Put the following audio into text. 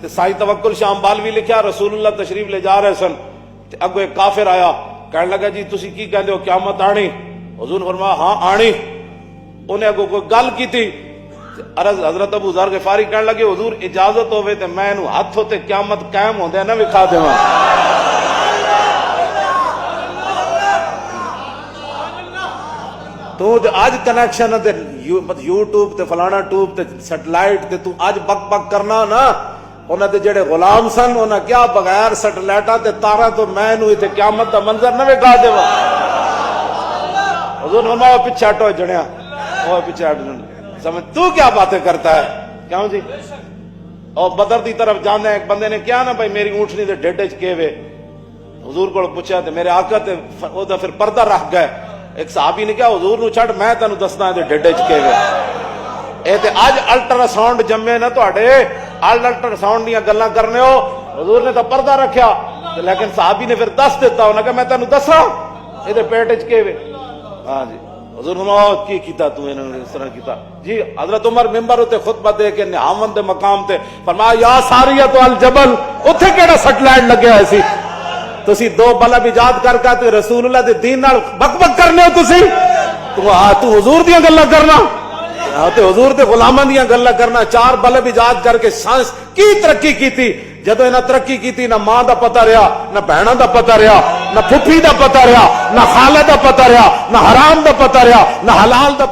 تے سائی توکل شاہ امبالوی لکھیا رسول اللہ تشریف لے جا رہے سن تے اگو ایک کافر آیا کہنے لگا جی تسی کی کہندے ہو قیامت آنی؟ حضور فرمایا ہاں آنی. انہیں اگو کوئی گل کی تھی عرض حضرت ابو ذر غفاری کہنے لگے حضور اجازت ہوئے تے میں انہوں ہاتھ ہوتے قیامت قائم ہوندے نہ وکھا دیواں. تو آج کنیکشن تے یوٹیوب تے فلانا ٹوب تے سیٹلائٹ تے تو آج بک بک کرنا نا انہاں دے جڑے غلام سن انہاں کیا بغیر سیٹلائٹاں تے تاراں تو میں نو تے قیامت دا منظر نہ وکھا دیواں. حضور فرمایا پیچھے ہٹو جڑیا او پیچھے ہٹ سمجھ تو کیا باتیں کرتا ہے کیوں جی. اور بدر دی طرف جانا ایک بندے نے کیا نا بھائی میری اونٹنی دے ڈھڈ وچ کیوے حضور کو پوچھا تے میرے آقا تے او دا پھر پردہ رکھ گئے. ایک صحابی نے کہا حضور نو چھڑ میں تینوں دسنا ہے ڈھڈ وچ کیوے. اے تے اج الٹرا ساؤنڈ جمے نا تواڈے الٹرا ساؤنڈ دیاں گلاں کرنے ہو. حضور نے تو پردہ رکھیا لیکن صحابی نے پھر دس دیتا انہاں کہ میں تینوں دساں اے تے پیٹ وچ کیوے. ہاں جی حضور فرمایا کی کیتا تو انہوں نے اس طرح کیتا جی. حضرت عمر ممبر تے خطبہ دے کے نہاون دے مقام تے فرمایا یا ساریۃ الجبل اوتھے کیڑا سیٹلائٹ لگیا ہے سی تسی دو بلب ایجاد کر کے تے رسول اللہ دے دین نال بک بک کرنے ہو تسی. تو حضور دیاں گلاں کرنا تے حضور دے غلاماں دیاں گلاں کرنا. چار بلب ایجاد کر کے سائنس کی ترقی کیتی جدو انہاں ترقی کیتی نہ ماں دا پتہ رہا نہ بہناں دا پتہ رہا نہ پھپھی دا پتہ رہا نہ خالہ دا پتہ رہا نہ حرام دا پتہ رہا نہ حلال دا